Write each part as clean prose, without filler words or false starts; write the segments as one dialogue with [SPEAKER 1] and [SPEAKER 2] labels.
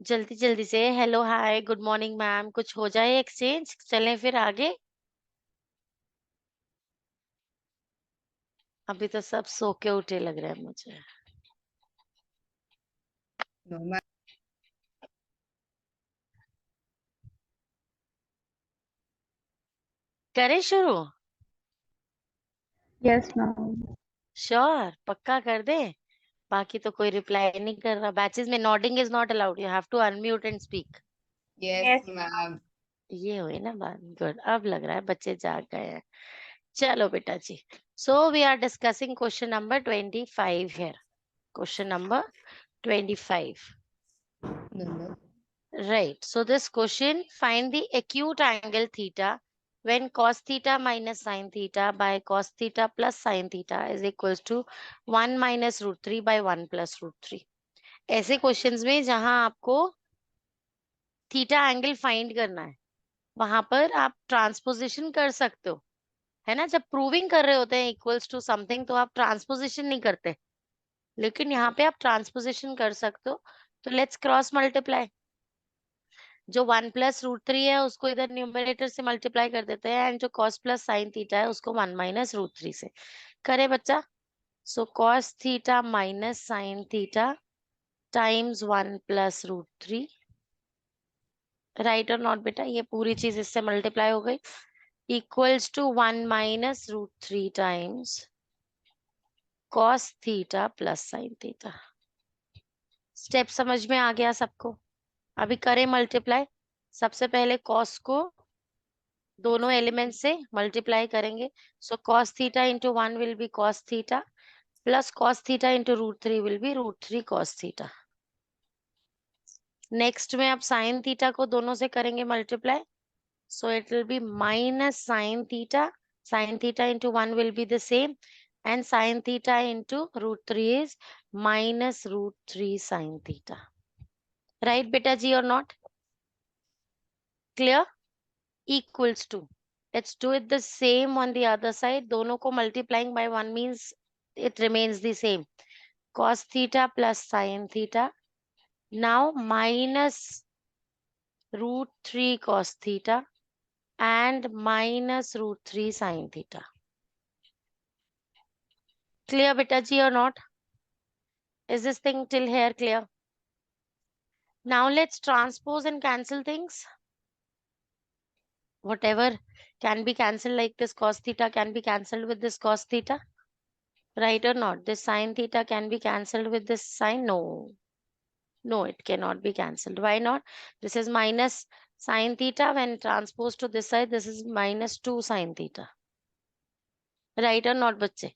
[SPEAKER 1] जल्दी जल्दी से hello hi good morning ma'am, कुछ हो जाए एक्सचेंज, चलें फिर आगे। अभी तो सब सो के उठे लग रहे हैं मुझे।
[SPEAKER 2] No, ma'am.
[SPEAKER 1] करें शुरू?
[SPEAKER 3] Yes, ma'am.
[SPEAKER 1] श्योर, पक्का कर दे। बाकी तो कोई रिप्लाई नहीं कर रहा। बैचेस में nodding is not allowed, you have to unmute and speak.
[SPEAKER 2] Yes, ma'am.
[SPEAKER 1] ये हुई ना बात, गुड। अब लग रहा है बच्चे जाग गए हैं। चलो बेटा जी, so we are discussing question number 25 है। Question number 25।
[SPEAKER 2] No, no.
[SPEAKER 1] Right. So this question, find the acute angle theta when cos theta minus sin theta by cos theta plus sin theta is equals to 1 minus root 3 by 1 plus root 3. ऐसे questions में जहां आपको theta angle find करना है, वहां पर आप transposition कर सकते हो, है ना। जब प्रूविंग कर रहे होते हैं इक्वल्स टू समथिंग तो आप ट्रांसपोजिशन नहीं करते, लेकिन यहाँ पे आप ट्रांसपोजिशन कर सकते हो। तो लेट्स क्रॉस मल्टीप्लाई। जो 1 प्लस रूट 3 है उसको इधर न्यूमरेटर से मल्टीप्लाई कर देते हैं, एंड जो कॉस प्लस साइन थीटा है उसको 1 माइनस रूट 3 से करे बच्चा। So cos theta minus sine theta times 1 plus root 3। Right और नॉट बेटा? ये पूरी चीज इससे मल्टीप्लाई हो गई, equals to 1 minus root 3 times cos theta plus sine theta. Step समझ में आ गया सबको? अभी करें मल्टीप्लाई। सबसे पहले कॉस को दोनों एलिमेंट से मल्टीप्लाई करेंगे। So cos theta into 1 will be cos theta plus cos theta into root 3 will be root 3 cos theta. Next में आप साइन थीटा को दोनों से करेंगे multiply. So it will be minus sine theta into 1 will be the same, and sine theta into root 3 is minus root 3 sine theta. Right बेटा जी और not? Clear? Equals to, let's do it the same on the other side. दोनों को multiplying by 1 means it remains the same. Cos theta plus sin theta now minus root 3 cos theta and minus root 3 sin theta. Clear beta ji or not? Is this thing till here clear? Now let's transpose and cancel things. Whatever can be cancelled, like this cos theta can be cancelled with this cos theta. Right or not? This sin theta can be cancelled with this sin? No. No, it cannot be cancelled. Why not? This is minus sin theta. When transposed to this side, this is minus 2 sin theta. Right or not, bachche?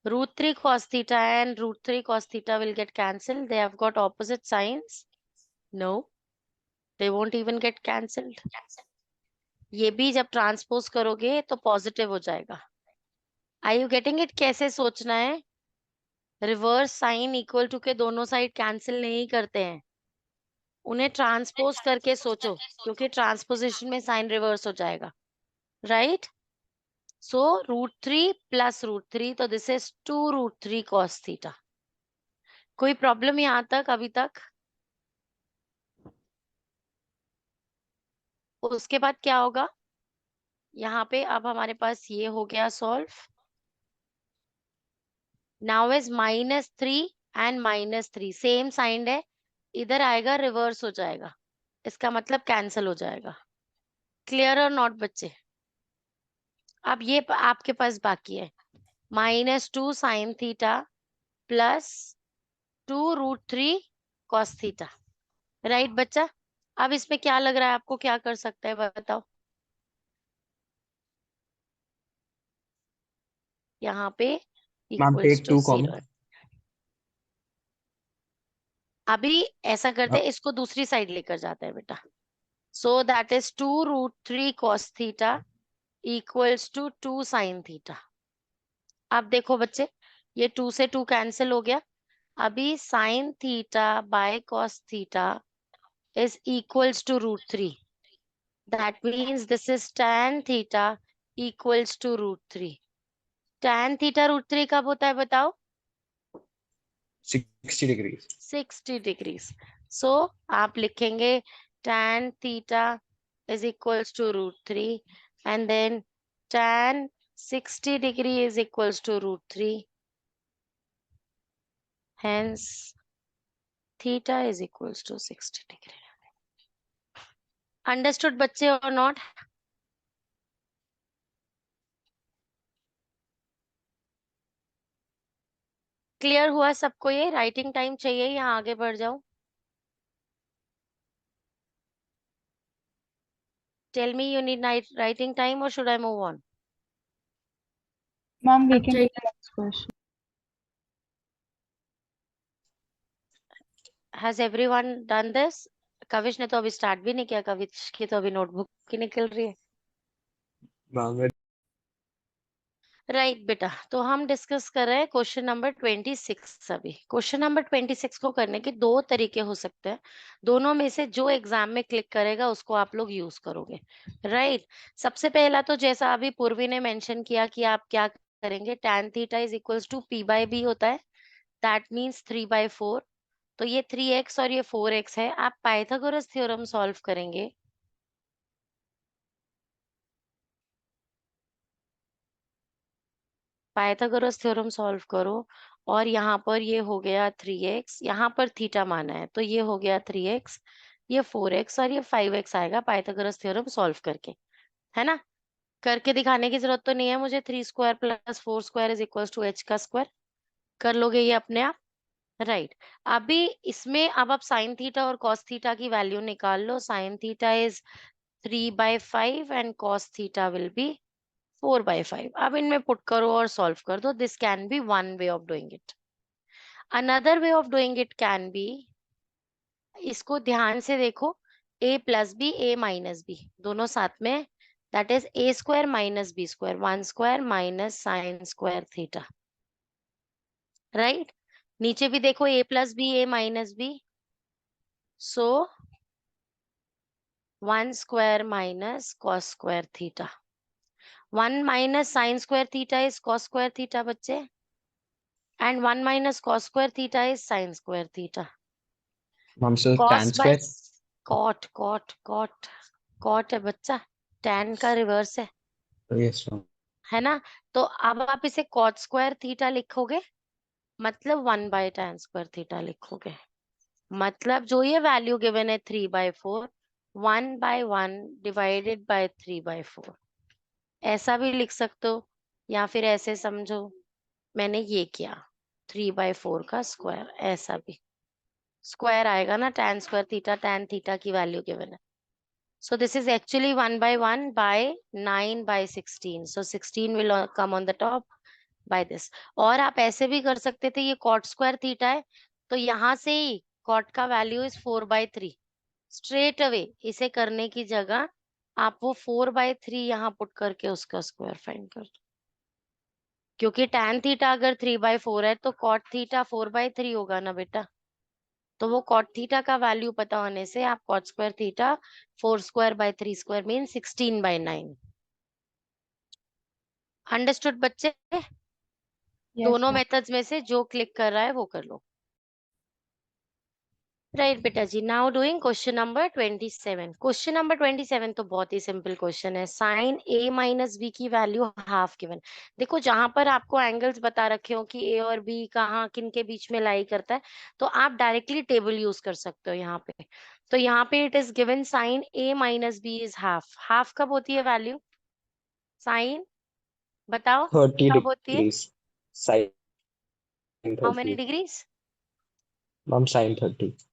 [SPEAKER 1] Root 3 cos theta and root 3 cos theta will get cancelled. They have got opposite signs. No, they won't even get cancelled. ये भी जब transpose करोगे तो positive हो जाएगा। Are you getting it? कैसे सोचना है? रिवर्स साइन इक्वल टू के दोनों साइड कैंसिल नहीं करते हैं, उन्हें ट्रांसपोज करके सोचो, क्योंकि ट्रांसपोजिशन में साइन रिवर्स हो जाएगा। Right? So root 3 plus root 3, तो this is 2 root 3 cos theta. कोई प्रॉब्लम यहां तक अभी तक? उसके बाद क्या होगा? यहाँ पे अब हमारे पास ये हो गया solve. Now is -3 and -3 same signed है, इधर आएगा रिवर्स हो जाएगा, इसका मतलब कैंसिल हो जाएगा। क्लियर और नॉट बच्चे? अब ये आपके पास बाकी है -2 sine theta plus 2 root 3 cos theta. Right बच्चा? अब इसमें क्या लग रहा है आपको, क्या कर सकते हैं बताओ? यहाँ पे
[SPEAKER 4] ma'am
[SPEAKER 1] equals
[SPEAKER 4] take
[SPEAKER 1] to
[SPEAKER 4] 2 common.
[SPEAKER 1] 0। अभी ऐसा करते हैं, इसको दूसरी साइड लेकर जाते हैं बेटा। So that is 2 root 3 cos theta equals to 2 sine theta. अब देखो बच्चे, ये 2 से 2 कैंसिल हो गया। अभी sine theta by cos theta is equals to root 3. That means this is tan theta equals to root 3. Tan theta root 3 कब होता है बताओ?
[SPEAKER 4] 60 डिग्री।
[SPEAKER 1] 60 degrees. सो आप लिखेंगे tan theta is equals to √3 and then tan 60 degree is equals to √3. Hence theta is equals to 60 degree. Understood बच्चे or not? Clear हुआ सबको? ये राइटिंग टाइम चाहिए या आगे बढ़ जाऊं? Tell me you need writing time or should I move on?
[SPEAKER 3] Ma'am, we
[SPEAKER 1] अब
[SPEAKER 3] can do
[SPEAKER 1] चाहिए?
[SPEAKER 3] the next question.
[SPEAKER 1] Has everyone done this? Kavish ने तो अभी स्टार्ट भी नहीं किया, कविश की तो अभी नोटबुक की निकल रही है। राइट बेटा, तो हम डिस्कस कर रहे हैं क्वेश्चन नंबर 26 अभी। क्वेश्चन नंबर 26 को करने के दो तरीके हो सकते हैं, दोनों में से जो एग्जाम में क्लिक करेगा उसको आप लोग यूज करोगे। राइट, सबसे पहला तो जैसा अभी पूर्वी ने मेंशन किया कि आप क्या करेंगे, tan theta is equals to p/b होता है, दैट मीन्स 3/4। तो ये 3x और ये 4x है, आप पाइथागोरस थ्योरम सॉल्व करेंगे। पाइथागोरस थ्योरम सॉल्व करो और यहाँ पर ये हो गया 3x, यहाँ पर थीटा माना है तो ये हो गया 3x, ये 4x और ये 5x आएगा पाइथागोरस थ्योरम सॉल्व करके, है ना। करके दिखाने की जरूरत तो नहीं है मुझे, 3² + 4² इज इक्वल टू h का स्क्वायर, कर लोगे ये अपने आप। राइट, अभी इसमें अब आप साइन थीटा और कॉस थीटा की वैल्यू निकाल लो। Sine theta is 3/5 and cos theta will be 4/5। अब इनमें पुट करो और सॉल्व कर दो। This can be one way of doing it. Another way of doing it can be, इसको ध्यान से देखो, a + b a - b दोनों साथ में, that is a² - b², 1² - sin square theta. Right, नीचे भी देखो a + b a - b, so 1² - cos square theta. 1 - sin square theta is cos square theta बच्चे, and 1 - cos square theta is sin square theta.
[SPEAKER 4] Ma'am, so
[SPEAKER 1] Cos
[SPEAKER 4] tan
[SPEAKER 1] by
[SPEAKER 4] square.
[SPEAKER 1] cot है बच्चा, tan का reverse है,
[SPEAKER 4] Yes, ma'am.
[SPEAKER 1] है ना। तो अब आप इसे cot square theta लिखोगे, मतलब 1/tan square theta लिखोगे, मतलब जो ये वैल्यू गिवन है 3/4, 1/1 डिवाइडेड बाय 3/4, ऐसा भी लिख सकते हो या फिर ऐसे समझो मैंने ये किया 3/4 का स्क्वायर, ऐसा भी स्क्वायर आएगा ना, tan square theta, tan theta की वैल्यू गिवन है। So this is actually 1/1 by 9/16, so 16 will come on the top by this. और आप ऐसे भी कर सकते थे, ये कॉट स्क्वायर थीटा है तो यहाँ से ही कॉट का वैल्यू इज 4/3, स्ट्रेट अवे इसे करने की जगह आप वो 4/3 यहाँ पुट करके उसका स्क्वायर फाइंड कर दो, क्योंकि tan थीटा अगर 3/4 है तो कॉट थीटा 4/3 होगा ना बेटा। तो वो कॉट थीटा का वैल्यू पता होने से आप cot square theta 4² / 3² mean 16/9। Understood बच्चे?
[SPEAKER 3] Yes,
[SPEAKER 1] दोनों
[SPEAKER 3] ma'am.
[SPEAKER 1] मेथड्स में से जो क्लिक कर रहा है वो कर लो। राइट बेटा जी, now doing question number 27। Question number 27 तो बहुत ही सिंपल क्वेश्चन है। साइन a - b की वैल्यू हाफ गिवन। देखो जहां पर आपको एंगल्स बता रखे हो कि a और b कहाँ किन के बीच में लाई करता है, तो आप डायरेक्टली टेबल यूज कर सकते हो यहाँ पे। तो यहाँ पे it is given sine a - b is half. Half कब होती है वैल्यू? साइन बताओ
[SPEAKER 4] 30
[SPEAKER 1] कब होती है?
[SPEAKER 4] degrees. Sin
[SPEAKER 1] how many
[SPEAKER 4] 30.
[SPEAKER 1] Degrees?
[SPEAKER 4] Ma'am, sin 30.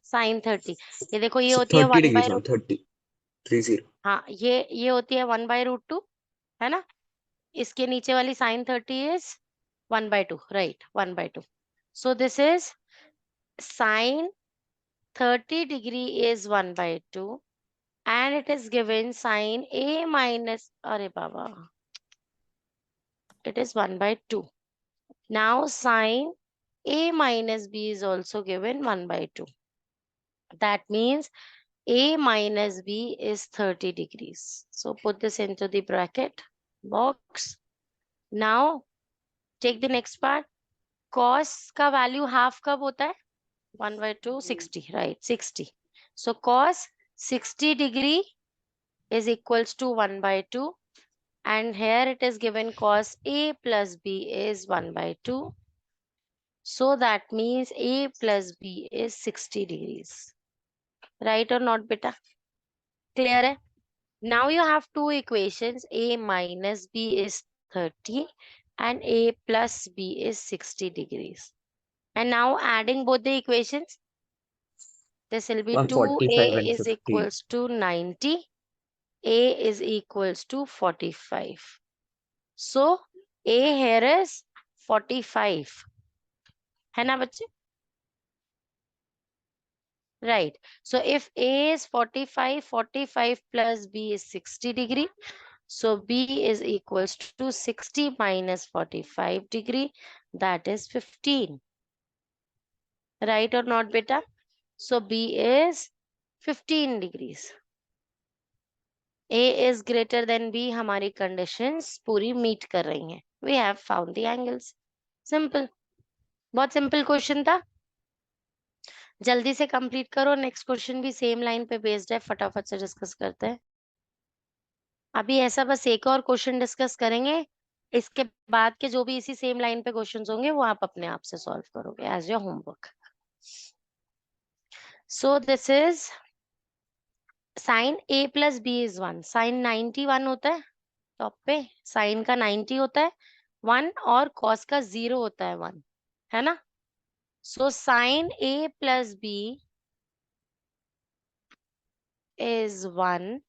[SPEAKER 1] Sine 30। ये देखो ये
[SPEAKER 4] So
[SPEAKER 1] होती है
[SPEAKER 4] 30
[SPEAKER 1] 1
[SPEAKER 4] degrees,
[SPEAKER 1] बाय,
[SPEAKER 4] ma'am. 30. 30.
[SPEAKER 1] हाँ ये होती है 1/√2, है ना। इसके नीचे वाली sine 30 is 1/2, right, 1/2। So this is sine 30 degree is 1/2 and it is given sine a minus, अरे बाबा, it is 1/2। Now sine a - b is also given 1/2. That means a - b is 30 degrees. So put this into the bracket box. Now take the next part. Cos का value half कब होता है? 1 by 2, 60, right? 60. So cos 60 degree is equals to 1 by 2. And here it is given cos A plus B is 1 by 2. So that means A plus B is 60 degrees. Right or not, beta? Clear hai? Now you have two equations. A minus B is 30 and A plus B is 60 degrees. And now adding both the equations, this will be
[SPEAKER 4] 145
[SPEAKER 1] 2A
[SPEAKER 4] and
[SPEAKER 1] is
[SPEAKER 4] 50.
[SPEAKER 1] equals to 90. A is equals to 45. So A here is 45. है ना बच्चे? Right. So if A is 45, 45 plus B is 60 degree. So B is equals to 60 minus 45 degree. That is 15. Right or not, beta? So B is 15 degrees. A is greater than B. हमारी conditions पूरी meet कर रही हैं. We have found the angles. Simple. बहुत simple question था. जल्दी से complete करो. नेक्स्ट क्वेश्चन भी सेम लाइन पे बेस्ड है. फटाफट से डिस्कस करते हैं. अभी ऐसा बस एक और क्वेश्चन डिस्कस करेंगे. इसके बाद के जो भी इसी सेम लाइन पे क्वेश्चंस होंगे वो आप अपने आप से सॉल्व करोगे as your homework. So this is sine A plus B is 1. Sine 91 होता है टॉप पे. साइन का 90 होता है 1 और कॉस का 0 होता है 1. है ना? So sine A plus B is 1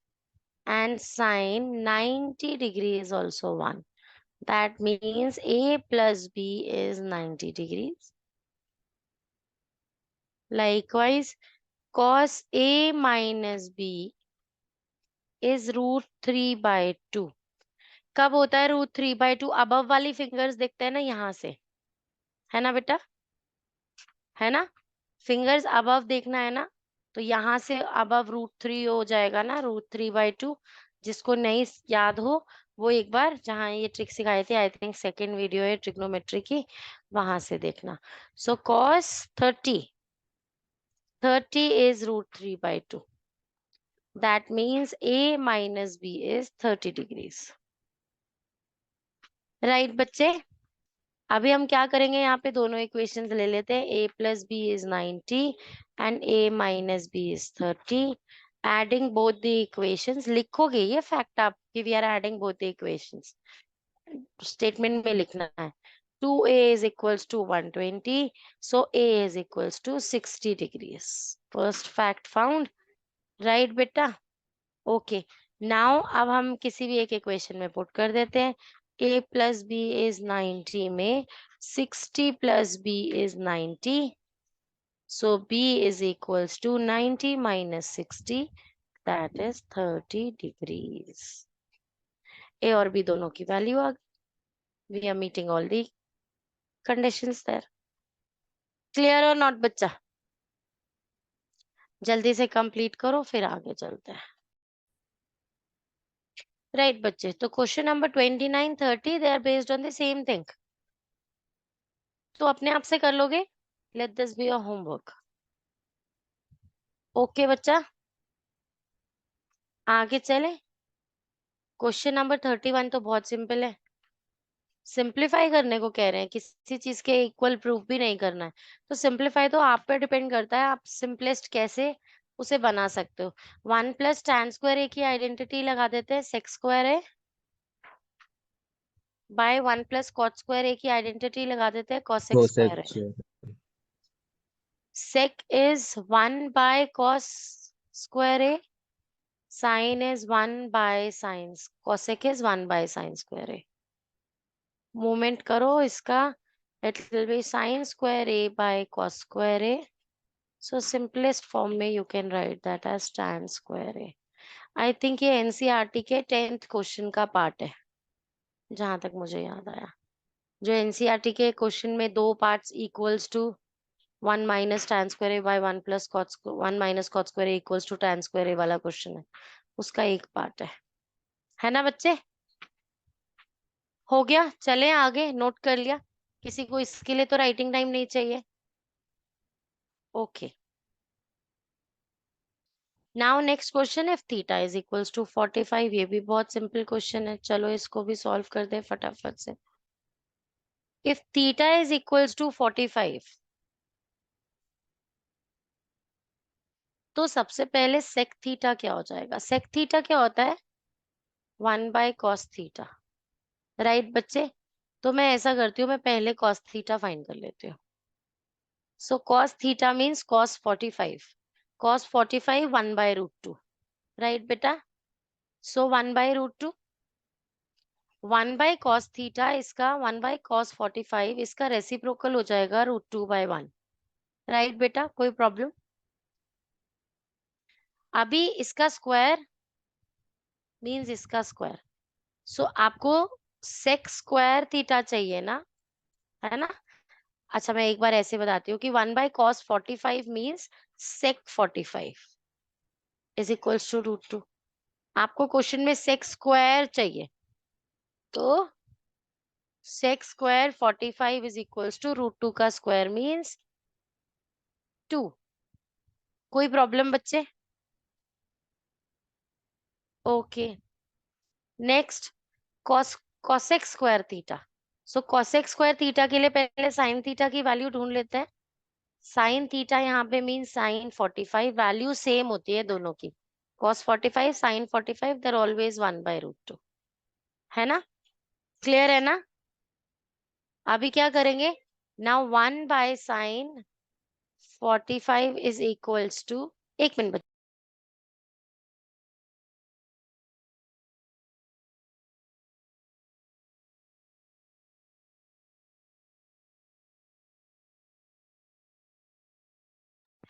[SPEAKER 1] and sine 90 degree is also 1. That means A plus B is 90 degrees. Likewise, cos A minus B is root 3 by 2. कब होता है root 3 by 2? above वाली fingers देखते हैं ना यहाँ से. है ना बेटा? है ना? fingers above देखना है ना? तो यहाँ से above root 3 हो जाएगा ना, root 3 by 2. जिसको नहीं याद हो वो एक बार जहाँ ये ट्रिक सिखाई थी, आई थिंक सेकेंड वीडियो है ट्रिग्नोमेट्री की, वहां से देखना. सो cos 30 is root 3 by 2. That means A minus B is 30 degrees. Right बच्चे? अभी हम क्या करेंगे, यहाँ पे दोनों इक्वेशंस ले लेते हैं. A plus B is 90 and A minus B is 30. Adding both the equations. लिखोगे ये फैक्ट आप कि we are adding both the equations. Statement में लिखना है. 2A is equals to 120. So A is equals to 60 degrees. First fact found. Right बेटा? Okay. Now अब हम किसी भी एक इक्वेशन में पुट कर देते हैं. A plus B is 90 में 60 plus B is 90. So B is equals to 90 minus 60. That is 30 degrees. A और B दोनों की वैल्यू आ गई. We are meeting all the conditions there. Clear or not बच्चा? जल्दी से कंप्लीट करो फिर आगे चलते हैं. राइट बच्चे, तो question number 29, 30 they are based on the same thing. तो अपने आप से कर लोगे. Let this be your homework. Okay बच्चा, आगे चले. क्वेश्चन नंबर 31 तो बहुत सिंपल है. सिंप्लीफाई करने को कह रहे हैं, किसी चीज के इक्वल प्रूफ भी नहीं करना है. तो सिंप्लीफाई तो आप पे डिपेंड करता है, आप सिंपलेस्ट कैसे उसे बना सकते हो. 1 प्लस tan स्क्वायर ए की आइडेंटिटी लगा देते हैं. सेक स्क्वायर है bye 1 plus cot square A की आइडेंटिटी लगा देते हैं. कॉसेक स्क्वायर है. Sec is 1 by cos square A. Sin is 1 by sin. Cosec is 1 by sin square A. Movement करो इसका. It will be sin square A by cos square A. So simplest form में you can write that as tan square A. I think ये NCERT के 10th question का part है जहां तक मुझे याद आया. जो NCERT के क्वेश्चन में दो parts equals to 1 minus tan square A by 1 plus 1 minus cot square A equals to tan square A वाला क्वेश्चन है, उसका एक पार्ट है ना बच्चे? हो गया. चले आगे. नोट कर लिया? किसी को इसके लिए तो राइटिंग टाइम नहीं चाहिए. Okay, now next question, if theta is equals to 45, ये भी बहुत सिंपल क्वेश्चन है, चलो इसको भी सॉल्व कर दे फटाफट से। If theta is equals to 45, तो सबसे पहले सेक थीटा क्या हो जाएगा? सेक थीटा क्या होता है? 1/cos थीटा, राइट बच्चे? तो मैं ऐसा करती हूँ, मैं पहले cos थीटा फाइंड कर लेती हूँ। सो cos theta means cos 45, cos 45 1/√2, right बेटा? सो 1/√2, 1/cos थीटा, इसका 1/cos 45, इसका रेसिप्रोकल हो जाएगा √2/1, राइट बेटा? कोई प्रॉब्लम? अभी इसका स्क्वायर मीन्स इसका स्क्वायर, सो आपको सेक स्क्वायर थीटा चाहिए ना, है ना? अच्छा, मैं एक बार ऐसे बताती हूँ कि 1/cos 45 means sec 45 is equals to √2। आपको क्वेश्चन में सेक स्क्वायर चाहिए, तो sec square 45 is equals to √2 का स्क्वायर मीन्स 2। कोई प्रॉब्लम बच्चे? Okay, next cos cosec square theta. So cosec square theta के लिए पहले साइन थीटा की वैल्यू ढूंढ लेते हैं। साइन थीटा यहाँ पे मीन साइन 45, वैल्यू सेम होती है दोनों की, cos 45 साइन 45, देयर ऑलवेज 1/√2, है ना? क्लियर है ना? अभी क्या करेंगे? Now 1/sin 45 is equals to, एक मिनट,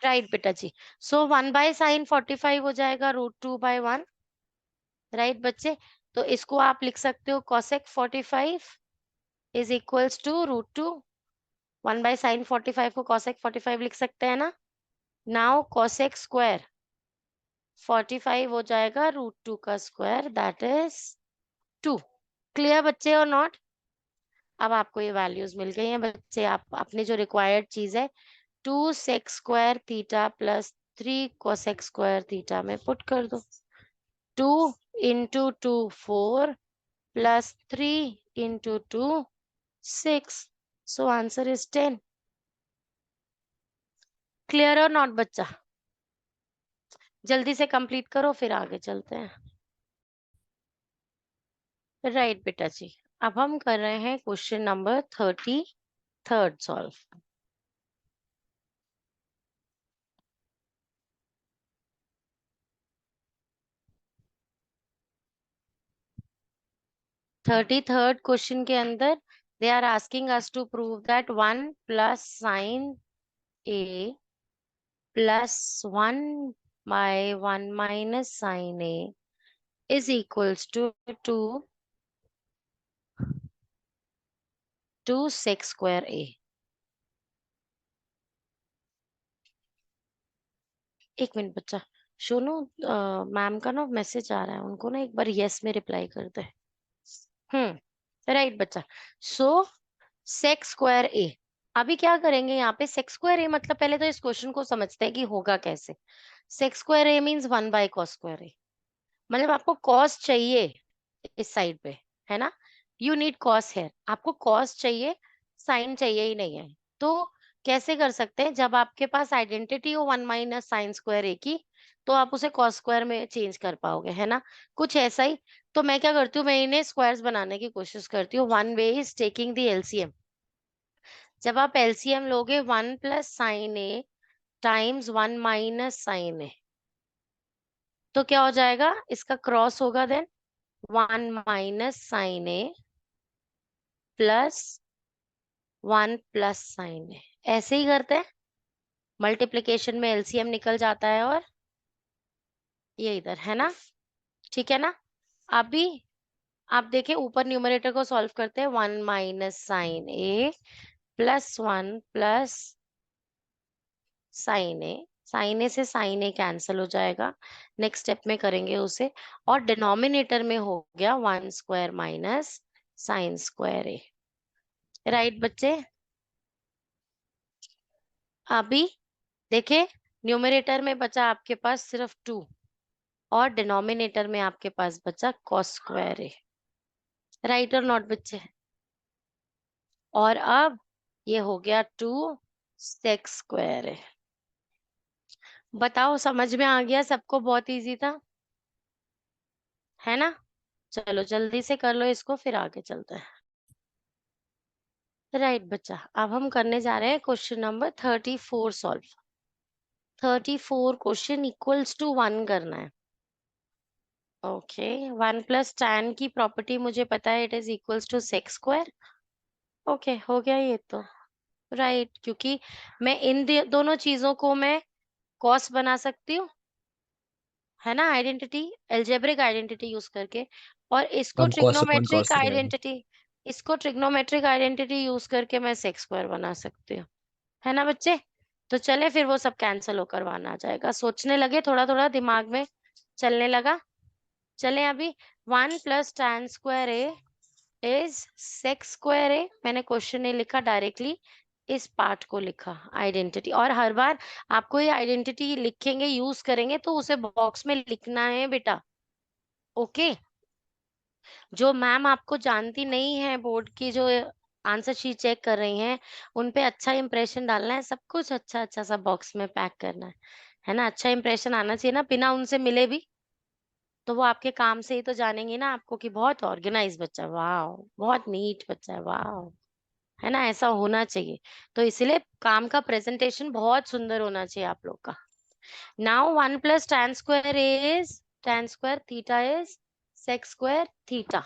[SPEAKER 1] राइट बेटा जी। सो 1/sin 45 हो जाएगा √2/1, राइट बच्चे? तो इसको आप लिख सकते हो cosec 45 is equals to √2, 1/sin 45 को cosec 45 लिख सकते हैं ना? नाउ cosec स्क्वायर 45 हो जाएगा √2 का स्क्वायर, दैट इज 2। क्लियर बच्चे और नॉट? अब आपको ये वैल्यूज मिल गई हैं बच्चे, आप अपनी जो रिक्वायर्ड चीज है 2 sec square theta plus 3 cosec square theta में पुट कर दो। 2 into 2 4 plus 3 into 2 6, so answer is 10। Clear और नॉट बच्चा? जल्दी से कंप्लीट करो, फिर आगे चलते हैं। राइट बेटा जी, अब हम कर रहे हैं question number 33 solve. Third question के अंदर they are asking us to prove that 1 plus sine A plus 1/1 minus sine A is equals to 2 sec square A. एक मिनट बच्चा, सुनो, मैम का ना मैसेज आ रहा है, उनको ना एक बार यस में रिप्लाई कर दे। राइट बच्चा। सो सेक स्क्वायर ए, अभी क्या करेंगे यहाँ पे? सेक स्क्वायर ए मतलब पहले तो इस क्वेश्चन को समझते हैं कि होगा कैसे। सेक स्क्वायर ए मीन्स 1/cos स्क्वायर ए, मतलब आपको कॉस चाहिए इस साइड पे, है ना? यू नीड कॉस है, आपको कॉस चाहिए, साइन चाहिए ही नहीं है। तो कैसे कर सकते हैं? जब आपके पास आइडेंटिटी हो 1 - sin² ए की, तो आप उसे कॉस स्क्वायर में चेंज कर पाओगे, है ना? कुछ ऐसा ही। तो मैं क्या करती हूँ, मैं इन्हें स्क्वायर्स बनाने की कोशिश करती हूँ। One way is taking the LCM. जब आप एलसीएम लोगे 1 + sin ए टाइम्स 1 - sin ए, तो क्या हो जाएगा? इसका क्रॉस होगा, देन 1 - sin ए प्लस 1 + sin ए। ऐसे ही करते हैं, मल्टीप्लीकेशन में एलसीएम निकल जाता है, और ये इधर है ना? ठीक है ना? अभी आप देखिए, ऊपर न्यूमरेटर को सॉल्व करते हैं। 1 - sin ए प्लस 1 + sin ए, sin ए से sin ए कैंसिल हो जाएगा, नेक्स्ट स्टेप में करेंगे उसे, और डिनोमिनेटर में हो गया 1² - sin² ए। राइट बच्चे? अभी देखिए न्यूमरेटर में बचा आपके पास सिर्फ 2 और डिनोमिनेटर में आपके पास बचा cos स्क्वायर ए। राइट और नॉट बच्चे? और अब ये हो गया 2 sec स्क्वायर ए। बताओ समझ में आ गया सबको? बहुत इजी था, है ना? चलो जल्दी से कर लो इसको, फिर आगे चलते हैं। राइट बच्चा, अब हम करने जा रहे हैं question number 34 solve. 34 question equals to 1 करना है। ओके, 1 प्लस tan की प्रॉपर्टी मुझे पता है, it is equals to sec square. Okay, हो गया ये तो। राइट क्योंकि मैं इन दोनों चीजों को मैं कॉस बना सकती हूँ, है ना, आइडेंटिटी, एल्जेब्रिक आइडेंटिटी यूज करके। और इसको
[SPEAKER 4] ma'am cos upon
[SPEAKER 1] trigonometric
[SPEAKER 4] cos 3 आएगा।
[SPEAKER 1] आइडेंटिटी, इसको ट्रिग्नोमेट्रिक आइडेंटिटी यूज करके मैं sec स्क्वायर बना सकती हूँ, है ना बच्चे? तो चले फिर वो सब कैंसिल होकर 1 आ जाएगा। सोचने लगे, थोड़ा थोड़ा दिमाग में चलने लगा। चले अभी 1 plus tan square A is sec square A. मैंने क्वेश्चन नहीं लिखा, डायरेक्टली इस पार्ट को लिखा आइडेंटिटी। और हर बार आपको ये आइडेंटिटी लिखेंगे, यूज करेंगे तो उसे बॉक्स में लिखना है बेटा। ओके, जो मैम आपको जानती नहीं है, बोर्ड की जो आंसर शीट चेक कर रही हैं, उन पे अच्छा इंप्रेशन डालना है, सब कुछ अच्छा अच्छा सा बॉक्स में पैक करना है ना? अच्छा इंप्रेशन आना चाहिए ना, बिना उनसे मिले भी। तो वो आपके काम से ही तो जानेंगे ना आपको कि बहुत ऑर्गेनाइज बच्चा, वाह, बहुत नीट बच्चा है, वाह, है ना? ऐसा होना चाहिए। तो इसलिए काम का प्रेजेंटेशन बहुत सुंदर होना चाहिए आप लोग का। Now 1 plus tan square is tan square theta is sec square theta.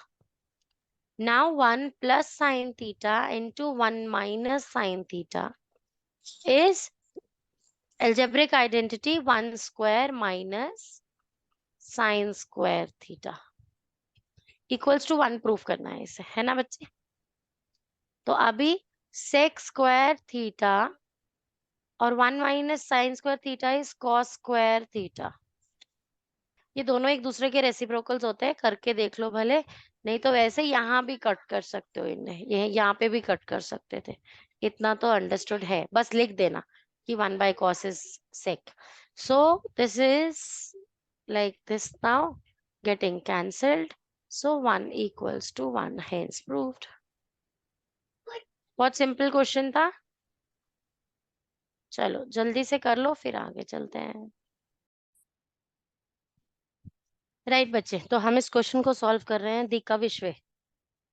[SPEAKER 1] Now 1 plus sine theta into 1 minus sine theta is algebraic identity 1 square minus sine square theta equals to 1 proof करना है इसे, है ना बच्चे? तो अभी sec square theta और 1 minus sign square theta is cos square theta. ये दोनों एक दूसरे के रेसिप्रोकल्स होते हैं, करके देख लो भले, नहीं तो वैसे यहाँ भी कट कर सकते हो, इन्हें ये यहाँ पे भी कट कर सकते थे। इतना तो अंडरस्टूड है, बस लिख देना कि 1 by cos is sec. So this is like this now, getting cancelled. So 1 equals to 1, hence proved. बहुत सिंपल क्वेश्चन था। चलो जल्दी से कर लो, फिर आगे चलते हैं। राइट बच्चे, तो हम इस क्वेश्चन को सॉल्व कर रहे हैं दी का विश्व।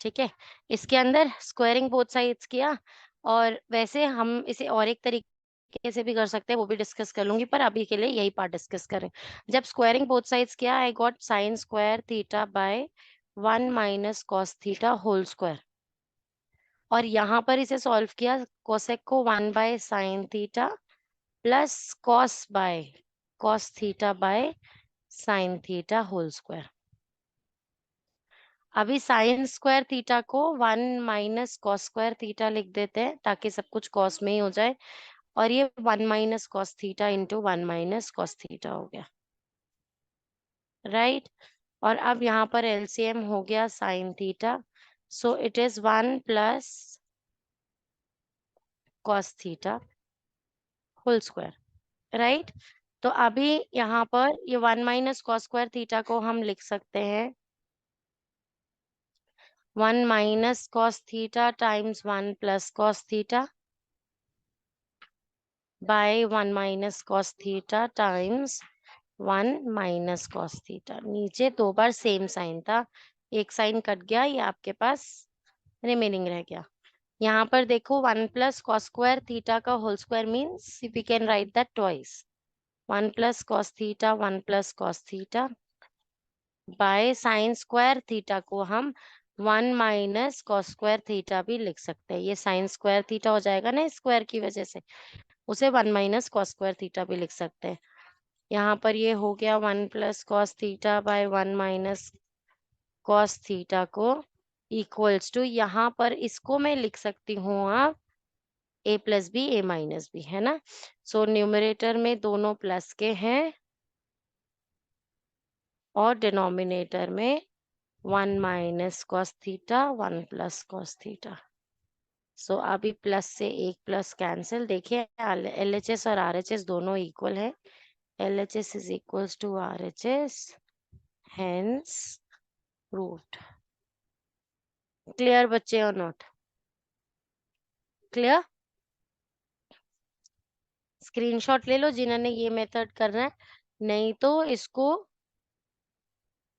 [SPEAKER 1] ठीक है, इसके अंदर स्क्वायरिंग बोथ साइड्स किया, और वैसे हम इसे और एक तरीके से भी कर सकते हैं, वो भी डिस्कस कर लूंगी, पर अभी के लिए यही पार्ट डिस्कस करें। जब स्क्वायरिंग बोथ साइड्स किया, I got sine square theta by 1 minus cos theta whole square. और यहाँ पर इसे सॉल्व किया, कोसेक को 1 by sine theta plus cos theta by sine theta whole square. अभी साइन स्क्वायर थीटा को 1 माइनस कॉस स्क्वायर थीटा लिख देते हैं, ताकि सब कुछ कॉस में ही हो जाए। और ये 1 minus cos theta into 1 minus cos theta हो गया। राइट, और अब यहाँ पर एलसीएम हो गया sine theta, so it is 1 plus cos theta whole square. Right, तो अभी यहाँ पर ये 1 माइनस कॉस स्क्वायर थीटा को हम लिख सकते हैं 1 minus cos theta times 1 plus cos theta by 1 minus cos theta times 1 minus cos theta. नीचे 2 बार सेम साइन था, एक साइन कट गया, ये आपके पास रिमेनिंग रह गया। यहाँ पर देखो 1 प्लस कॉस स्क्वायर थीटा का whole square means we can write that twice, 1 plus cos theta 1 plus cos theta by sine square theta को हम 1 माइनस कॉस स्क्वायर थीटा भी लिख सकते हैं। ये साइन स्क्वायर थीटा हो जाएगा ना स्क्वायर की वजह से, उसे 1 माइनस कॉस स्क्वायर थीटा भी लिख सकते हैं। यहाँ पर ये हो गया 1 plus cos theta by 1 minus cos theta को इक्वल्स टू, यहाँ पर इसको मैं लिख सकती हूँ आप a plus B a minus B, है ना? सो न्यूमरेटर में दोनों प्लस के हैं और डिनोमिनेटर में 1 minus cos theta 1 plus cos theta. So अभी प्लस से एक प्लस कैंसिल, देखिए LHS और RHS दोनों इक्वल है, LHS is equals to RHS, hence proved. Clear बच्चे और नॉट क्लियर? स्क्रीनशॉट ले लो जिन्होंने ये मेथड करना है, नहीं तो इसको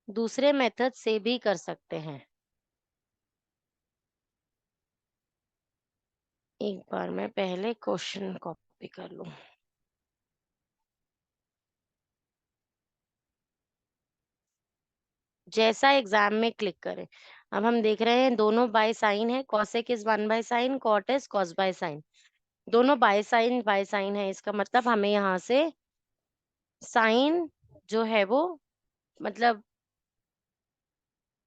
[SPEAKER 1] दूसरे मेथड से भी कर सकते हैं। एक बार मैं पहले क्वेश्चन कॉपी कर लूं। जैसा एग्जाम में क्लिक करें। अब हम देख रहे हैं दोनों बाय साइन है, cosec is 1 by sine, cot is cos by sine, दोनों बाय साइन है। इसका मतलब हमें यहाँ से साइन जो है वो मतलब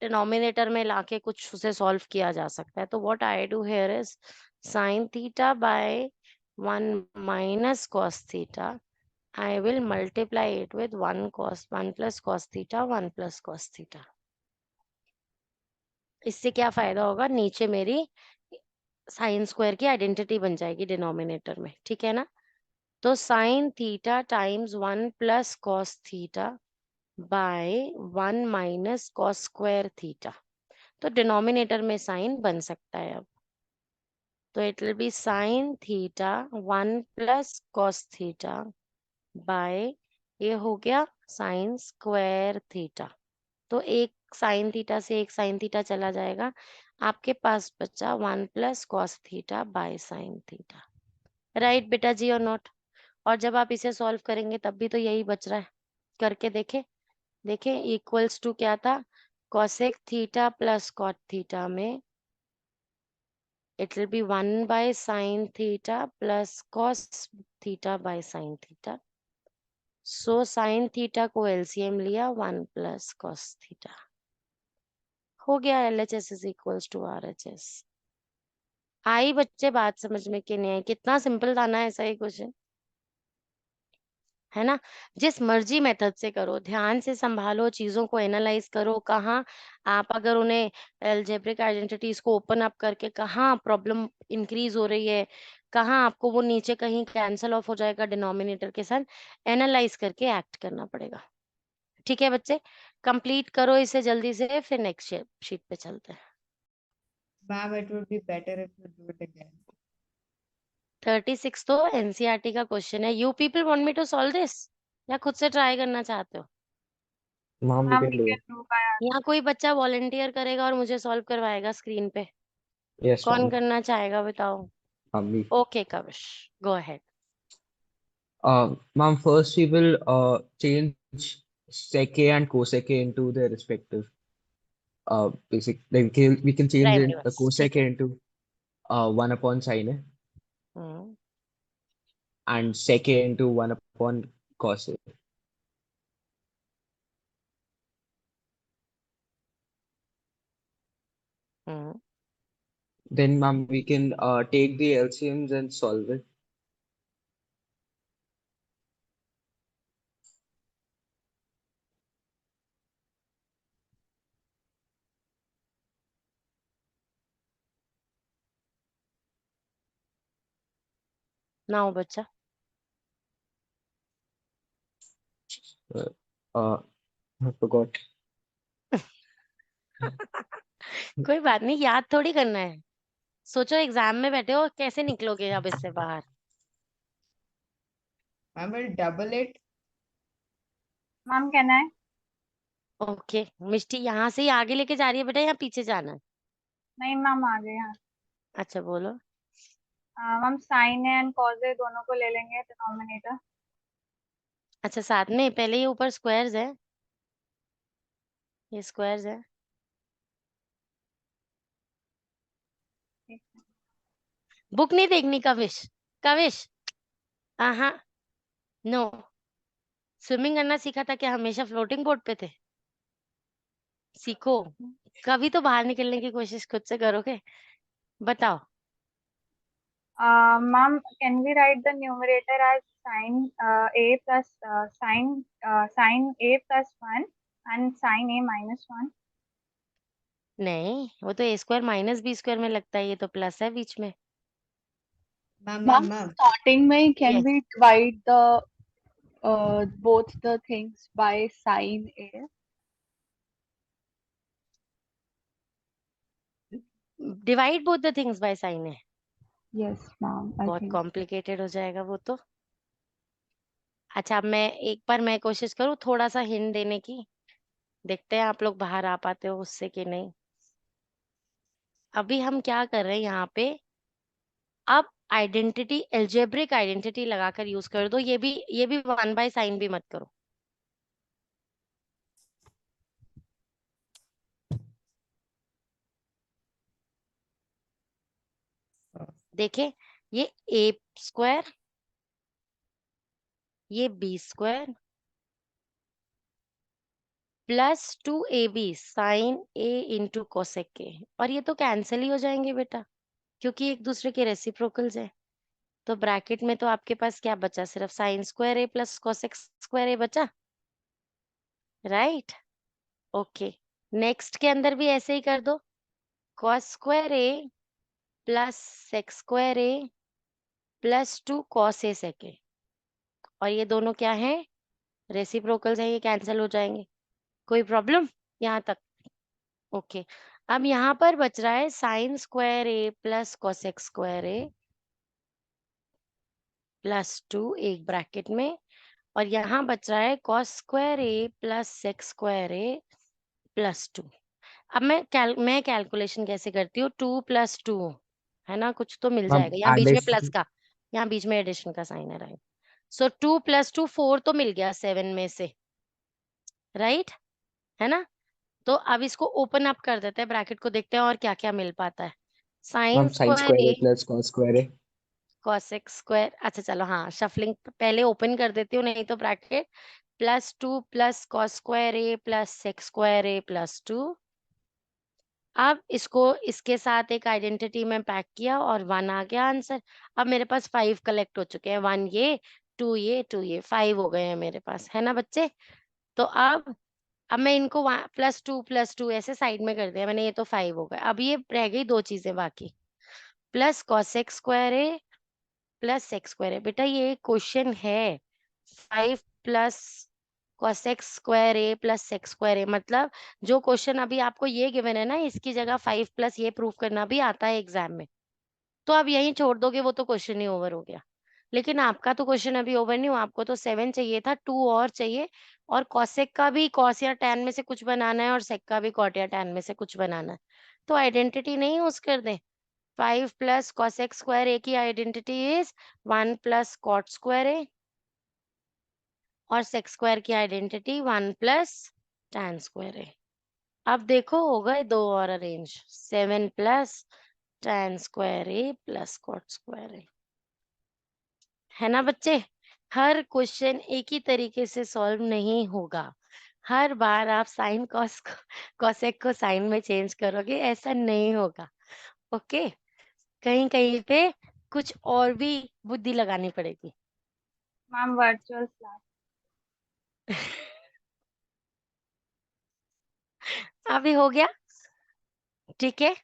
[SPEAKER 1] डिनोमिनेटर में लाके कुछ उसे सॉल्व किया जा सकता है। तो what I do here is sine theta by 1 minus cos theta, I will multiply it with 1 plus cos theta 1 plus cos theta। इससे क्या फायदा होगा, नीचे मेरी साइन स्क्वायर की आइडेंटिटी बन जाएगी डिनोमिनेटर में, ठीक है ना। तो sign theta times 1 plus cos theta by 1 minus cos square theta, तो डिनोमिनेटर में साइन बन सकता है अब। तो it will B sine theta 1 plus cos theta bye ये हो गया साइन स्क्वायर थीटा। तो एक साइन थीटा से एक साइन थीटा चला जाएगा, आपके पास बचा 1 plus cos theta by sine theta. Right बेटा जी और नॉट? और जब आप इसे सॉल्व करेंगे तब भी तो यही बच रहा है, करके देखे। देखे इक्वल्स टू क्या था, cosec theta plus cot theta में it will be 1 by sine theta plus cos theta by sine theta. So sine theta को एलसीएम लिया 1 प्लस कॉस थीटा, हो गया LHS is equals to RHS। आई बच्चे बात समझ में कि नहीं आई? कितना सिंपल था ना ऐसा ही क्वेश्चन, है ना। जिस मर्जी मेथड से करो, ध्यान से संभालो चीजों को, एनालाइज करो कहाँ आप अगर उन्हें एल्जेब्रिक आइडेंटिटीज को ओपन अप करके कहाँ प्रॉब्लम इंक्रीज हो रही है, कहाँ आपको वो नीचे कहीं कैंसल ऑफ हो जाएगा डिनोमिनेटर के साथ, एनालाइज करके एक्ट करना पड़ेगा। ठीक है बच्चे, कंप्लीट करो इसे जल्दी से, फिर नेक्स्ट शीट पे चलते हैं।
[SPEAKER 2] Ma'am, it would be better if you do it again.
[SPEAKER 1] 36 तो एनसीईआरटी का क्वेश्चन है। You people want me to solve this या खुद से ट्राई करना चाहते हो?
[SPEAKER 4] Ma'am, we
[SPEAKER 3] Ma'am,
[SPEAKER 4] can
[SPEAKER 3] we
[SPEAKER 4] do
[SPEAKER 3] can
[SPEAKER 4] it.
[SPEAKER 3] do by
[SPEAKER 1] यहाँ कोई बच्चा वॉलंटियर करेगा और मुझे सॉल्व करवाएगा स्क्रीन पे?
[SPEAKER 4] Yes,
[SPEAKER 1] कौन
[SPEAKER 4] ma'am.
[SPEAKER 1] करना चाहेगा बताओ?
[SPEAKER 4] Me.
[SPEAKER 1] Okay Kavish, go ahead.
[SPEAKER 4] Ma'am, first we will change sec A and cosec A into their respective basic. Like we can change
[SPEAKER 1] prime
[SPEAKER 4] it, the
[SPEAKER 1] device,
[SPEAKER 4] cosec
[SPEAKER 1] ठीक
[SPEAKER 4] A
[SPEAKER 1] है।
[SPEAKER 4] into 1 upon sin A
[SPEAKER 1] hmm
[SPEAKER 4] and sec A into 1 upon cos A.
[SPEAKER 1] Hmm
[SPEAKER 4] Then, ma'am, we can take the LCMs and solve it.
[SPEAKER 1] ना हो बच्चा।
[SPEAKER 4] Uh, uh, I forgot.
[SPEAKER 1] कोई बात नहीं, याद थोड़ी करना है। सोचो एग्जाम में बैठे हो, कैसे निकलोगे अब इससे बाहर?
[SPEAKER 2] Ma'am, will double it.
[SPEAKER 3] Ma'am, can I?
[SPEAKER 1] Okay Mishti, यहाँ से ही आगे लेके जा रही है बेटा या पीछे जाना है?
[SPEAKER 3] नहीं मैम, आ गए यहाँ।
[SPEAKER 1] अच्छा बोलो।
[SPEAKER 3] मैम, साइन एंड कॉज ए दोनों को ले लेंगे डिनोमिनेटर।
[SPEAKER 1] अच्छा साथ में पहले ये ऊपर स्क्वायर्स है, ये स्क्वायर्स है।
[SPEAKER 3] ठीक है।
[SPEAKER 1] बुक नहीं देखनी कविश, कविश हाँ नो। स्विमिंग करना सीखा था क्या? हमेशा फ्लोटिंग बोर्ड पे थे? सीखो, कभी तो बाहर निकलने की कोशिश खुद से करोगे। बताओ।
[SPEAKER 3] Ma'am, can we write the numerator as sin a plus sin a plus 1 and sin a minus 1?
[SPEAKER 1] नहीं, वो तो a square minus b square में लगता है, ये तो प्लस है बीच में।
[SPEAKER 2] मैम
[SPEAKER 3] मैम
[SPEAKER 2] मैम
[SPEAKER 3] स्टार्टिंग में ही can
[SPEAKER 1] Yes.
[SPEAKER 3] We divide the both the things by sin A?
[SPEAKER 1] Divide both the things by sine है,
[SPEAKER 3] Yes, ma'am. I
[SPEAKER 1] बहुत
[SPEAKER 3] think.
[SPEAKER 1] कॉम्प्लिकेटेड हो जाएगा वो तो। अच्छा, अब मैं एक बार मैं कोशिश करूँ थोड़ा सा हिंट देने की, देखते हैं आप लोग बाहर आ पाते हो उससे कि नहीं। अभी हम क्या कर रहे हैं यहाँ पे, अब आइडेंटिटी, एल्जेब्रिक आइडेंटिटी लगाकर यूज कर दो, ये भी 1 बाय साइन भी मत करो। देखे, ये a स्क्वायर, ये b square plus 2ab sine a into cosec a, और ये तो कैंसिल ही हो जाएंगे बेटा, क्योंकि एक दूसरे के रेसिप्रोकल्स है। तो ब्रैकेट में तो आपके पास क्या बचा, सिर्फ sine square a plus cosec square a बचा, राइट। ओके, नेक्स्ट के अंदर भी ऐसे ही कर दो, cos square a plus sec square a plus 2 cos a sec a, और ये दोनों क्या है, रेसिप्रोकल्स है, ये कैंसिल हो जाएंगे। कोई प्रॉब्लम यहाँ तक? ओके, अब यहाँ पर बच रहा है sine square a plus cosec square a plus 2 एक ब्रैकेट में, और यहाँ बच रहा है cos square a plus sec square a plus 2। अब मैं कैलकुलेशन कैसे करती हूँ, 2 प्लस 2 है ना, कुछ तो मिल
[SPEAKER 4] मैम
[SPEAKER 1] जाएगा, यहाँ बीच में प्लस
[SPEAKER 4] एडिशन
[SPEAKER 1] का, यहाँ बीच में एडिशन का साइन है, राइट। सो 2 प्लस 2 4 तो मिल गया 7 में से, राइट, है ना। तो अब इसको ओपन अप कर देते हैं ब्रैकेट को, देखते हैं और क्या क्या मिल पाता है।
[SPEAKER 4] Ma'am
[SPEAKER 1] sine
[SPEAKER 4] sine
[SPEAKER 1] square
[SPEAKER 4] square
[SPEAKER 1] A
[SPEAKER 4] A plus cos square A.
[SPEAKER 1] Cosec square, अच्छा चलो हाँ, शफलिंग पहले ओपन कर देती हूँ, नहीं तो bracket plus 2 plus cos square A plus sec square A plus 2। अब इसको इसके साथ एक आइडेंटिटी में पैक किया और 1 आ गया आंसर। अब मेरे पास 5 कलेक्ट हो चुके हैं, 1 ये 2 ये 2 ये 5 हो गए हैं मेरे पास, है ना बच्चे। तो अब मैं इनको प्लस टू ऐसे साइड में कर दिया मैंने, ये तो 5 हो गए। अब ये रह गई दो चीजें बाकी, plus cosec square A plus sec square ए। बेटा ये क्वेश्चन है, 5 plus cosec square A plus sec square ए, मतलब जो क्वेश्चन अभी आपको ये गिवन है ना, इसकी जगह 5 प्लस ये प्रूव करना भी आता है एग्जाम में। तो आप यहीं छोड़ दोगे, वो तो क्वेश्चन ही ओवर हो गया। लेकिन आपका तो क्वेश्चन अभी ओवर नहीं हुआ, आपको तो 7 चाहिए था, 2 और चाहिए, और कॉसेक का भी कॉस या टैन में से कुछ बनाना है, और सेक का भी कॉट या टैन में से कुछ बनाना है। तो आइडेंटिटी नहीं यूज कर दे, 5 प्लस कॉसेक स्क्वायर ए की identity is 1 plus cot square A, और सेक स्क्वायर की identity 1 plus tan square A. अब देखो हो गए दो और arrange, 7 plus tan square A plus cot square A, है ना बच्चे। हर क्वेश्चन एक ही तरीके से सॉल्व नहीं होगा, हर बार आप साइन कॉसेक को साइन में चेंज करोगे, ऐसा नहीं होगा। ओके, कहीं कहीं पे कुछ और भी बुद्धि लगानी पड़ेगी।
[SPEAKER 3] Ma'am, virtual class.
[SPEAKER 1] अभी हो गया, ठीक है।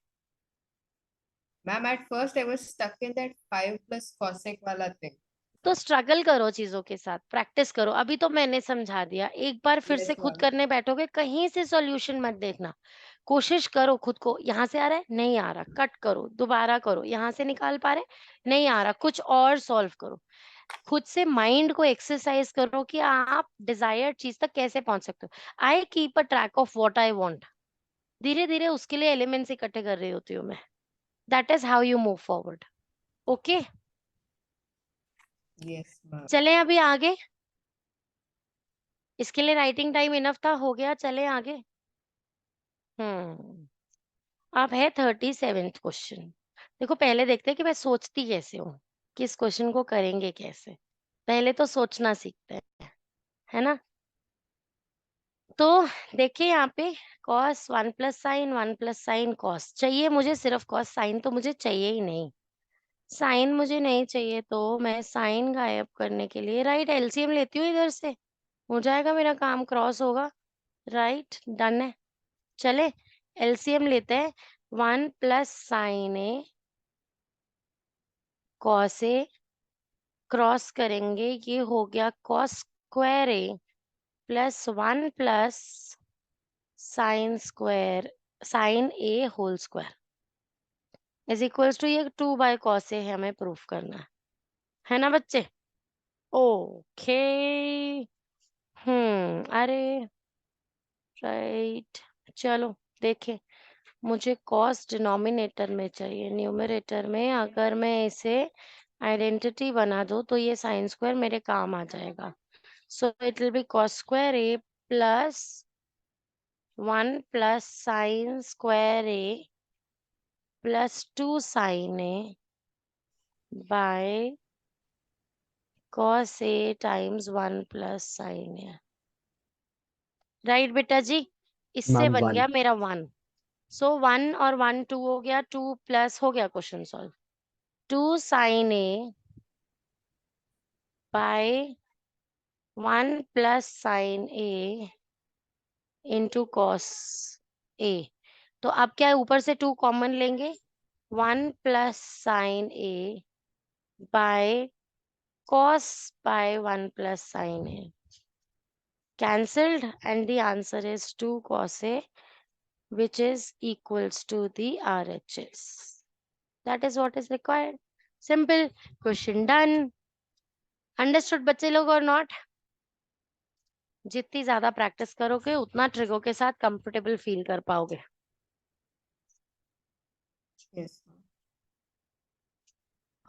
[SPEAKER 2] Ma'am at first I was stuck in that 5 plus cosec वाला thing.
[SPEAKER 1] तो स्ट्रगल करो चीजों के साथ, प्रैक्टिस करो। अभी तो मैंने समझा दिया, एक बार फिर से
[SPEAKER 2] Yes
[SPEAKER 1] खुद
[SPEAKER 2] ma'am.
[SPEAKER 1] करने बैठोगे, कहीं से सॉल्यूशन मत देखना, कोशिश करो खुद को, यहाँ से आ रहा है नहीं आ रहा, कट करो, दोबारा करो, यहाँ से निकाल पा रहे नहीं आ रहा, कुछ और सॉल्व करो। खुद से माइंड को एक्सरसाइज करो कि आप डिजायर्ड चीज तक कैसे पहुंच सकते हो। I keep a track of what I want, धीरे धीरे उसके लिए एलिमेंट्स इकट्ठे कर रही होती हूँ मैं। That is how you move forward. Okay,
[SPEAKER 2] Yes ma'am.
[SPEAKER 1] चले अभी आगे, इसके लिए राइटिंग टाइम इनफ था, हो गया, चले आगे। अब है 37th क्वेश्चन। देखो पहले देखते हैं कि मैं सोचती कैसे हूँ, कि इस क्वेश्चन को करेंगे कैसे। पहले तो सोचना सीखते हैं, है ना। तो देखिए यहाँ पे cos 1 plus sign 1 plus sine cos चाहिए मुझे, सिर्फ कॉस, साइन तो मुझे चाहिए ही नहीं। साइन मुझे नहीं चाहिए, तो मैं साइन गायब करने के लिए राइट एलसीएम लेती हूँ, इधर से हो जाएगा मेरा काम, क्रॉस होगा, राइट, डन है। चले, एलसीएम लेते हैं, 1 plus sine A cos A, cross करेंगे, ये हो गया cos square A plus 1 plus sine square sine A whole square is equals to, ये 2 बाय कॉस ए हमें प्रूफ करना है ना बच्चे? ओके, अरे राइट, चलो देखें, मुझे कॉस डिनोमिनेटर में चाहिए, न्यूमरेटर में अगर मैं इसे आइडेंटिटी बना दूं तो ये साइन स्क्वायर मेरे काम आ जाएगा। So it will be cos square A plus 1 plus sine square A plus 2 sine A by cos A times 1 plus sine A. Right बेटा जी, इससे
[SPEAKER 4] मैम
[SPEAKER 1] बन
[SPEAKER 4] 1।
[SPEAKER 1] गया मेरा 1। सो 1 और 1 2 हो गया, 2 प्लस हो गया, question solve. 2 sine A bye 1 plus sine A into cos A. तो अब क्या है, ऊपर से 2 कॉमन लेंगे, 1 plus sine A by cos bye 1 plus sine A cancelled, and the answer is 2 cos a, which is equals to the RHS. That is what is required. Simple question done. Understood बच्चे लोग और not? जितनी ज्यादा practice करोगे उतना trigo के साथ comfortable feel कर पाओगे।
[SPEAKER 2] Yes, ma'am.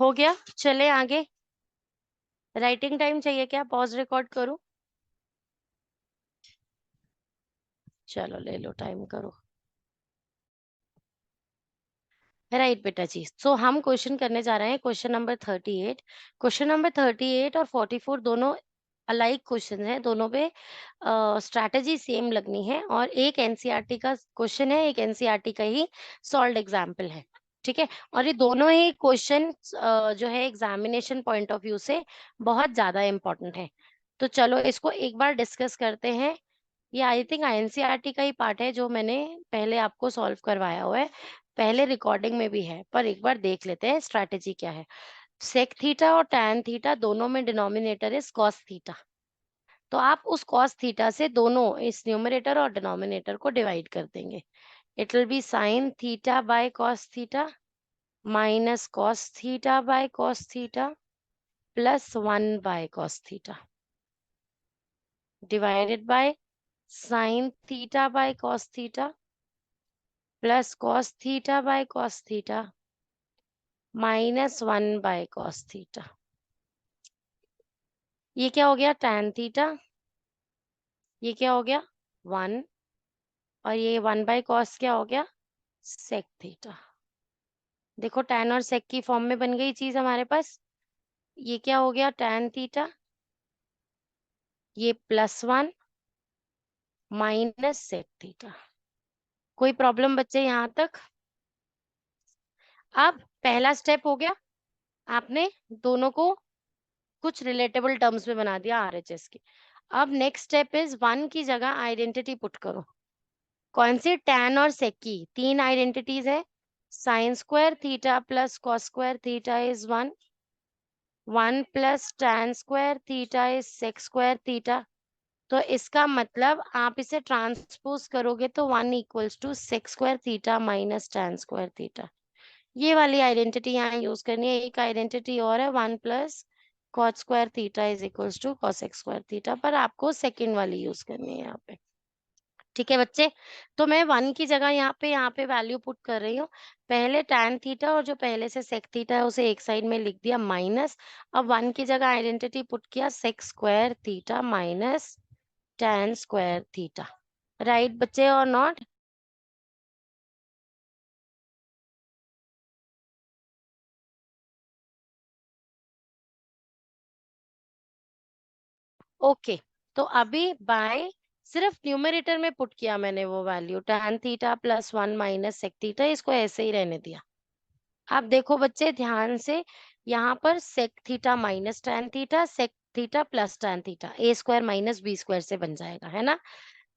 [SPEAKER 1] हो गया, चले आगे। राइटिंग टाइम चाहिए क्या? पॉज रिकॉर्ड करूं? चलो ले लो, टाइम करो। राइट बेटा जी, सो हम क्वेश्चन करने जा रहे हैं क्वेश्चन नंबर 38। क्वेश्चन नंबर 38 और 44 दोनों अलाइक क्वेश्चन है, दोनों पे स्ट्रैटेजी सेम लगनी है, और एक एनसीईआरटी का क्वेश्चन है, एक एनसीईआरटी का ही सॉल्व्ड एग्जाम्पल है, ठीक है। और ये दोनों ही क्वेश्चन जो है एग्जामिनेशन पॉइंट ऑफ व्यू से बहुत ज्यादा इंपॉर्टेंट है। तो चलो इसको एक बार डिस्कस करते हैं। ये आई थिंक एनसीईआरटी का ही पार्ट है जो मैंने पहले आपको सॉल्व करवाया हुआ है, पहले रिकॉर्डिंग में भी है, पर एक बार देख लेते हैं स्ट्रैटेजी क्या है। सेक थीटा और टैन थीटा दोनों में डिनोमिनेटर इज कॉस थीटा, तो आप उस कॉस थीटा से दोनों इस न्यूमरेटर और डिनोमिनेटर को डिवाइड कर देंगे। It will B sine theta by cos theta minus cos theta by cos theta plus 1 by cos theta divided by sine theta by cos theta plus cos theta by cos theta minus 1 by cos theta. ये क्या हो गया? Tan theta. ये क्या हो गया? 1, और ये 1 बाय कॉस क्या हो गया? Sec theta. देखो टैन और सेक की फॉर्म में बन गई चीज हमारे पास। ये क्या हो गया? टैन थीटा, ये प्लस 1 माइनस सेक थीटा। कोई प्रॉब्लम बच्चे यहाँ तक? अब पहला स्टेप हो गया, आपने दोनों को कुछ रिलेटेबल टर्म्स में बना दिया आरएचएस की। अब नेक्स्ट स्टेप इज 1 की जगह आइडेंटिटी पुट करो। कौन सी? टैन और सेक की 3 आइडेंटिटीज है। Sine square theta plus cos square theta is 1, 1 plus tan square theta is sec square theta. तो इसका मतलब आप इसे ट्रांसपोज करोगे तो 1 equals to sec square theta minus tan square theta. ये वाली आइडेंटिटी यहाँ यूज करनी है। एक आइडेंटिटी और है, 1 plus cos square theta is equals to cosec square theta, पर आपको सेकंड वाली यूज करनी है यहाँ पे, ठीक है बच्चे। तो मैं 1 की जगह यहाँ पे वैल्यू पुट कर रही हूँ। पहले टैन थीटा और जो पहले से सेक थीटा है उसे एक साइड में लिख दिया माइनस। अब 1 की जगह आइडेंटिटी पुट किया sec square theta minus tan square theta. Right बच्चे और नॉट? ओके, तो अभी बाय सिर्फ न्यूमरेटर में पुट किया मैंने वो value tan theta plus 1 minus sec theta, इसको ऐसे ही रहने दिया। आप देखो बच्चे ध्यान से, यहाँ पर sec theta minus tan theta, sec theta plus tan theta, A square minus B square से बन जाएगा, है ना।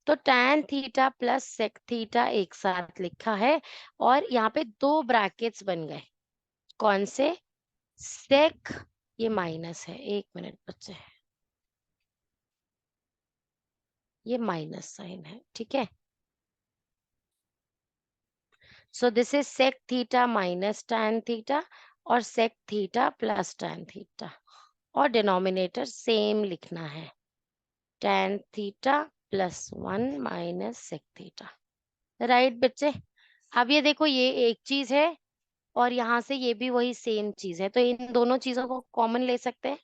[SPEAKER 1] तो tan theta plus sec theta एक साथ लिखा है और यहाँ पे 2 ब्रैकेट्स बन गए। कौन से? sec, ये माइनस है, 1 मिनट बच्चे, ये माइनस साइन है, ठीक है। So this is sec theta minus tan theta और sec theta plus tan theta, और डिनोमिनेटर सेम लिखना है, tan theta plus 1 minus sec theta. Right बच्चे, अब ये देखो, ये एक चीज है और यहाँ से ये भी वही सेम चीज है, तो इन दोनों चीजों को कॉमन ले सकते हैं।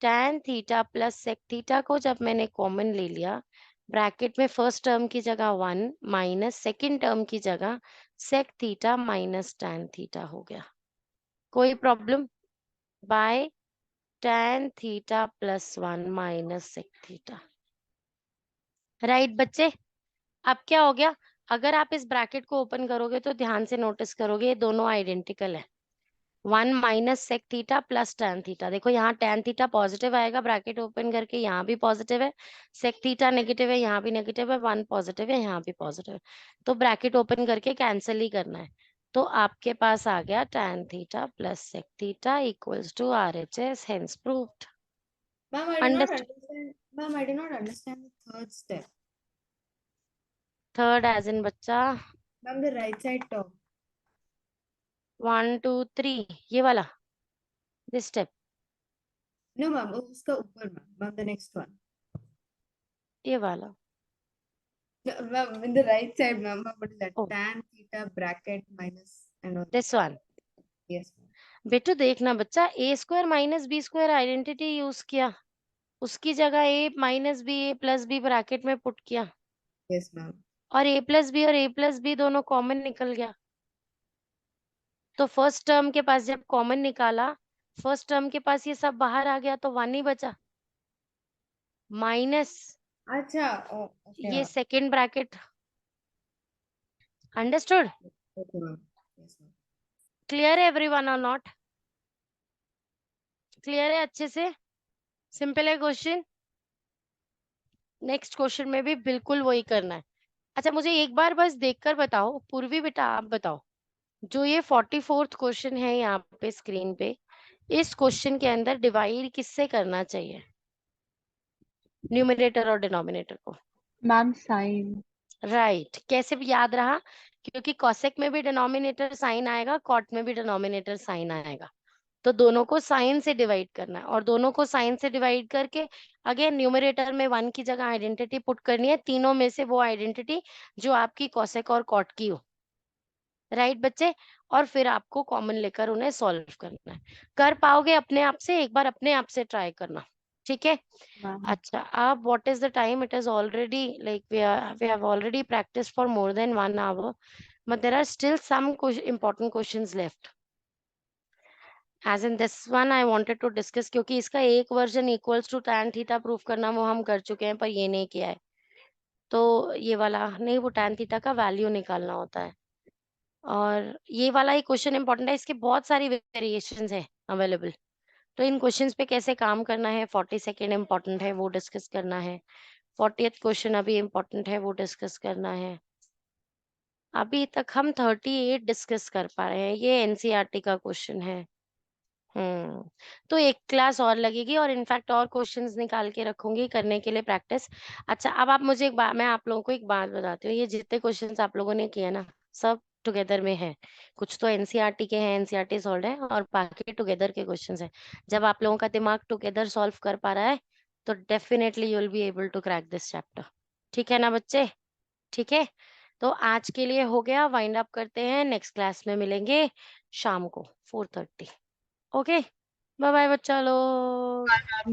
[SPEAKER 1] tan theta plus sec theta को जब मैंने कॉमन ले लिया, ब्रैकेट में फर्स्ट टर्म की जगह 1 माइनस सेकेंड टर्म की जगह sec theta minus tan theta हो गया। कोई problem? By tan theta plus 1 minus sec theta. Right बच्चे, अब क्या हो गया? अगर आप इस ब्रैकेट को ओपन करोगे तो ध्यान से नोटिस करोगे ये दोनों आइडेंटिकल है। 1 minus sec theta plus tan theta, देखो यहाँ tan थीटा पॉजिटिव आएगा ब्रैकेट ओपन करके, यहाँ भी पॉजिटिव है। सेक थीटा नेगेटिव है, यहाँ भी नेगेटिव है। 1 पॉजिटिव है, यहाँ भी पॉजिटिव है। तो ब्रैकेट ओपन करके कैंसिल ही करना है। तो आपके पास आ गया tan theta plus sec theta equals to RHS, hence proved.
[SPEAKER 2] Ma'am, I do not
[SPEAKER 1] Understood.
[SPEAKER 2] understand. Ma'am, I do not understand the third step.
[SPEAKER 1] Third as in बच्चा,
[SPEAKER 2] Ma'am, the right side top.
[SPEAKER 1] 1 2 3, ये वाला, this step,
[SPEAKER 2] No, ma'am, उसका ऊपर ma'am. Ma'am, the next one.
[SPEAKER 1] ये वाला।
[SPEAKER 2] No, ma'am, in the right side, ma'am. Ma'am, what is that?
[SPEAKER 1] Oh.
[SPEAKER 2] Tan theta bracket minus and all.
[SPEAKER 1] This one.
[SPEAKER 2] Yes, ma'am.
[SPEAKER 1] बेटू देखना बच्चा, A square minus B square identity use किया, उसकी जगह A minus B A plus B bracket में put किया,
[SPEAKER 2] Yes, ma'am.
[SPEAKER 1] और A plus B और ए प्लस बी दोनों कॉमन निकल गया। तो फर्स्ट टर्म के पास जब कॉमन निकाला, फर्स्ट टर्म के पास ये सब बाहर आ गया तो 1 ही बचा, माइनस
[SPEAKER 2] अच्छा, oh, okay,
[SPEAKER 1] ये
[SPEAKER 2] ma'am.
[SPEAKER 1] Second bracket. Understood?
[SPEAKER 2] Okay, ma'am. Yes, ma'am.
[SPEAKER 1] Clear है एवरीवन और नॉट? क्लियर है अच्छे से? सिंपल है क्वेश्चन। नेक्स्ट क्वेश्चन में भी बिल्कुल वही करना है। अच्छा मुझे एक बार बस देखकर बताओ, पूर्वी बेटा आप बताओ, जो ये 44th क्वेश्चन है यहाँ पे स्क्रीन पे, इस क्वेश्चन के अंदर डिवाइड किससे करना चाहिए, न्यूमरेटर और डिनोमिनेटर को?
[SPEAKER 3] Ma'am sign.
[SPEAKER 1] राइट, कैसे भी याद रहा? क्योंकि कॉसेक में भी डिनोमिनेटर साइन आएगा, कॉट में भी डिनोमिनेटर साइन आएगा, तो दोनों को साइन से डिवाइड करना है, और दोनों को साइन से डिवाइड करके अगेन न्यूमरेटर में 1 की जगह आइडेंटिटी पुट करनी है, तीनों में से वो आइडेंटिटी जो आपकी कॉसेक और कॉट की हो। राइट बच्चे, और फिर आपको कॉमन लेकर उन्हें सॉल्व करना है। कर पाओगे अपने आप से? एक बार अपने आप से ट्राई करना, ठीक है?
[SPEAKER 3] मैम
[SPEAKER 1] अच्छा, अब what is the time? It is already like we have already practiced for more than 1 hour, but there are still some important questions left. As in this one I wanted to discuss, क्योंकि इसका एक version equals to tan theta proof करना वो हम कर चुके हैं, पर ये नहीं किया है। तो ये वाला नहीं, वो tan थीटा का वैल्यू निकालना होता है, और ये वाला ही क्वेश्चन इंपॉर्टेंट है। इसके बहुत सारी वेरिएशंस है अवेलेबल, तो इन क्वेश्चंस पे कैसे काम करना है, 40 सेकेंड इंपॉर्टेंट है वो डिस्कस करना है, 40th क्वेश्चन अभी इम्पोर्टेंट है वो डिस्कस करना है। अभी तक हम 38 डिस्कस कर पा रहे हैं, ये एनसीईआरटी का क्वेश्चन है। तो एक क्लास और लगेगी, और इनफैक्ट और क्वेश्चंस निकाल के रखूंगी करने के लिए प्रैक्टिस। अच्छा अब आप मुझे एक बात, मैं आप लोगों को एक बात बताती हूँ, ये जितने क्वेश्चंस आप लोगों ने किए ना, सब टुगेदर में है। कुछ तो एनसीईआरटी के हैं, एनसीईआरटी सॉल्व है, और बाकी टुगेदर के क्वेश्चंस हैं। जब आप लोगों का दिमाग टुगेदर सॉल्व कर पा रहा है तो definitely you will be able to crack this chapter. ठीक है ना बच्चे? ठीक है, तो आज के लिए हो गया, वाइंड अप करते हैं, नेक्स्ट क्लास में मिलेंगे शाम को 4:30। ओके, बाय बाय बच्चा लोग।